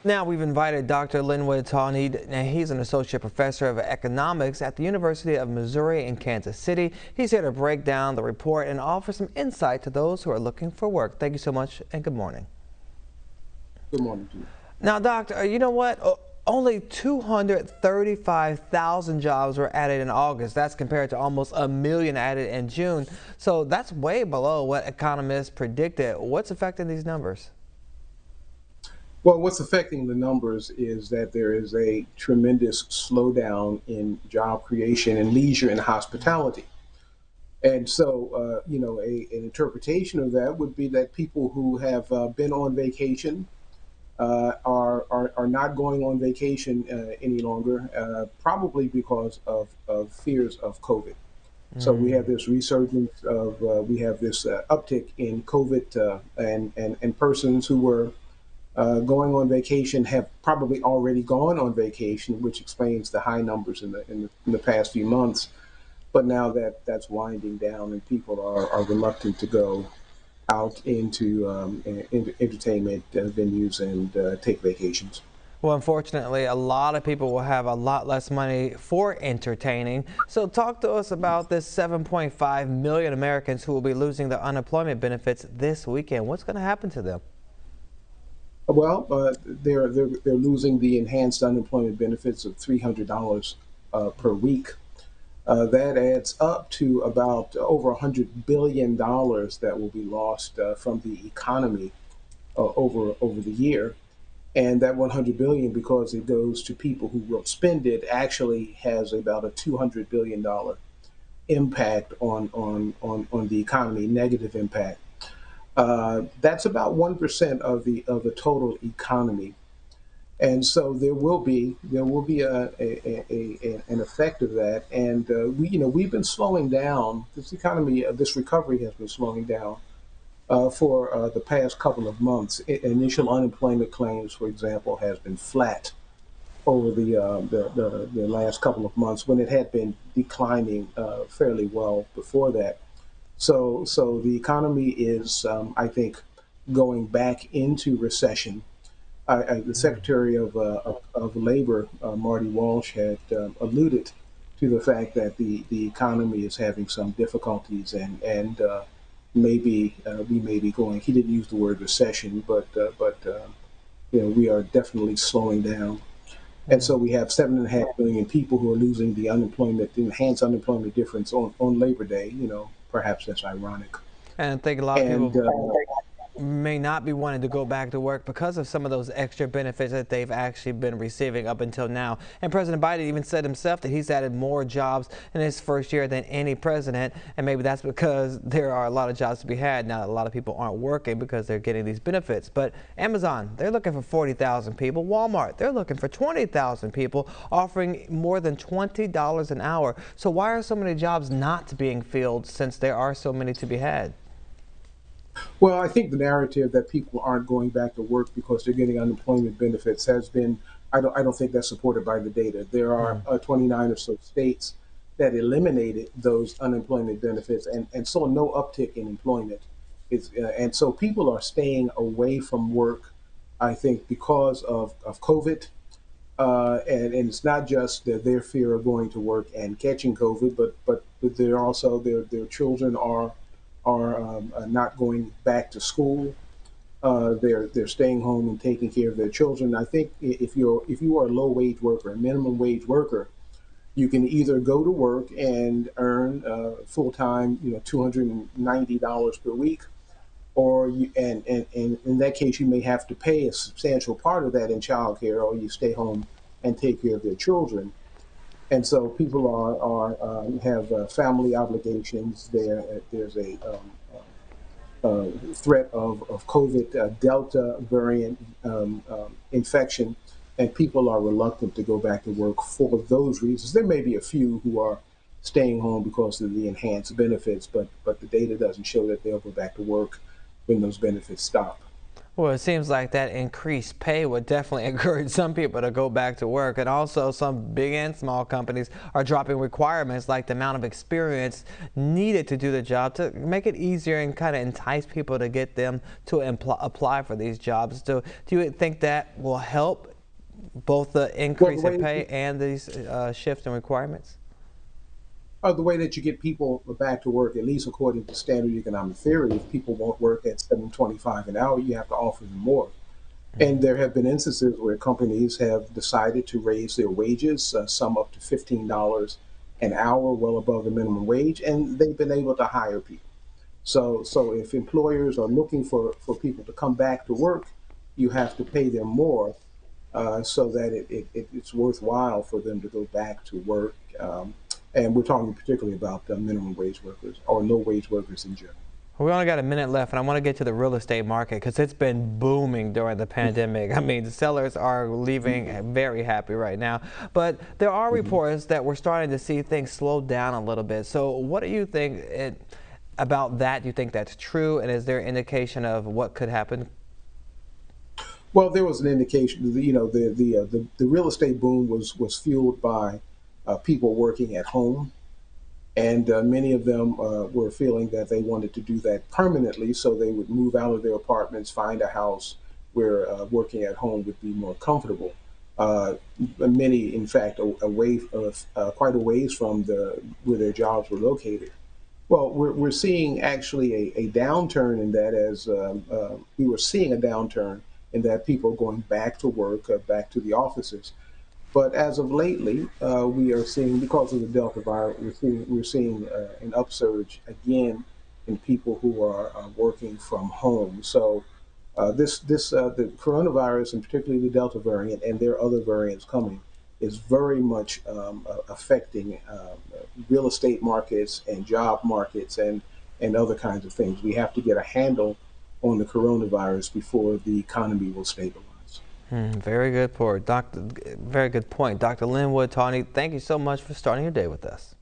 Now we've invited Dr. Linwood Tauheed. Now he's an associate professor of economics at the University of Missouri in Kansas City. He's here to break down the report and offer some insight to those who are looking for work. Thank you so much and good morning. Good morning to you. Now, Doctor, you know what? Only 235,000 jobs were added in August. That's compared to almost a million added in June. So that's way below what economists predicted. What's affecting these numbers? Well, what's affecting the numbers is that there is a tremendous slowdown in job creation and leisure and hospitality. And so, an interpretation of that would be that people who have been on vacation are not going on vacation any longer, probably because of fears of COVID. So we have this resurgence of, we have this uptick in COVID and persons who were going on vacation have probably already gone on vacation, which explains the high numbers in the past few months. But now that's winding down, and people are reluctant to go out into entertainment venues and take vacations. Well, unfortunately, a lot of people will have a lot less money for entertaining. So talk to us about this 7.5 million Americans who will be losing their unemployment benefits this weekend. What's going to happen to them? Well, they're losing the enhanced unemployment benefits of $300 per week. That adds up to about over $100 billion that will be lost from the economy over the year. And that 100 billion, because it goes to people who will spend it, actually has about a $200 billion impact on the economy, negative impact. That's about 1% of the total economy, and so there will be an effect of that. And we've been slowing down. This economy, this recovery has been slowing down for the past couple of months. Initial unemployment claims, for example, has been flat over the last couple of months when it had been declining fairly well before that. So the economy is, I think, going back into recession. The Secretary of Labor, Marty Walsh, had alluded to the fact that the economy is having some difficulties, and maybe we may be going. He didn't use the word recession, but we are definitely slowing down. And so we have 7.5 million people who are losing the enhanced unemployment difference on Labor Day. Perhaps that's ironic. And I think a lot of And people may not be wanting to go back to work because of some of those extra benefits that they've actually been receiving up until now. And President Biden even said himself that he's added more jobs in his first year than any president. And maybe that's because there are a lot of jobs to be had. Now, a lot of people aren't working because they're getting these benefits. But Amazon, they're looking for 40,000 people. Walmart, they're looking for 20,000 people, offering more than $20 an hour. So why are so many jobs not being filled since there are so many to be had? well, I think the narrative that people aren't going back to work because they're getting unemployment benefits has been. I don't think that's supported by the data. There are 29 or so states that eliminated those unemployment benefits and saw no uptick in employment. And so people are staying away from work, I think, because of COVID. And it's not just their fear of going to work and catching COVID, but they're also their children are not going back to school. They're staying home and taking care of their children. I think if you are a low wage worker, a minimum wage worker, you can either go to work and earn full time, $290 per week, or and in that case you may have to pay a substantial part of that in childcare, or you stay home and take care of their children. And so people have family obligations. There's a threat of COVID Delta variant infection, and people are reluctant to go back to work for those reasons. There may be a few who are staying home because of the enhanced benefits, but the data doesn't show that they'll go back to work when those benefits stop. Well, it seems like that increased pay would definitely encourage some people to go back to work. And also, some big and small companies are dropping requirements like the amount of experience needed to do the job to make it easier and kind of entice people to get them to apply for these jobs. So, do you think that will help both the Well, the increase in way pay and these shifts in requirements? the way that you get people back to work, at least according to standard economic theory, if people won't work at 7.25 an hour, you have to offer them more. And there have been instances where companies have decided to raise their wages, some up to $15 an hour, well above the minimum wage, and they've been able to hire people. So if employers are looking for people to come back to work, you have to pay them more so that it's worthwhile for them to go back to work. And we're talking particularly about minimum wage workers or no wage workers in general. We only got a minute left, and I want to get to the real estate market because it's been booming during the pandemic. I mean, the sellers are leaving very happy right now. But there are reports that we're starting to see things slow down a little bit. So what do you think about that? Do you think that's true? And is there indication of what could happen? Well, there was an indication. The real estate boom was fueled by people working at home, and many of them were feeling that they wanted to do that permanently, so they would move out of their apartments, find a house where working at home would be more comfortable. Uh, Many, in fact, away quite a ways from where their jobs were located. Well, we're seeing actually a downturn in that as we were seeing a downturn in that people going back to work, back to the offices. But as of lately, we are seeing, because of the Delta virus, we're seeing an upsurge again in people who are working from home. So the coronavirus, and particularly the Delta variant, and there are other variants coming, is very much affecting real estate markets and job markets and other kinds of things. We have to get a handle on the coronavirus before the economy will stabilize. Very good point, Dr. Linwood Tauheed. Thank you so much for starting your day with us.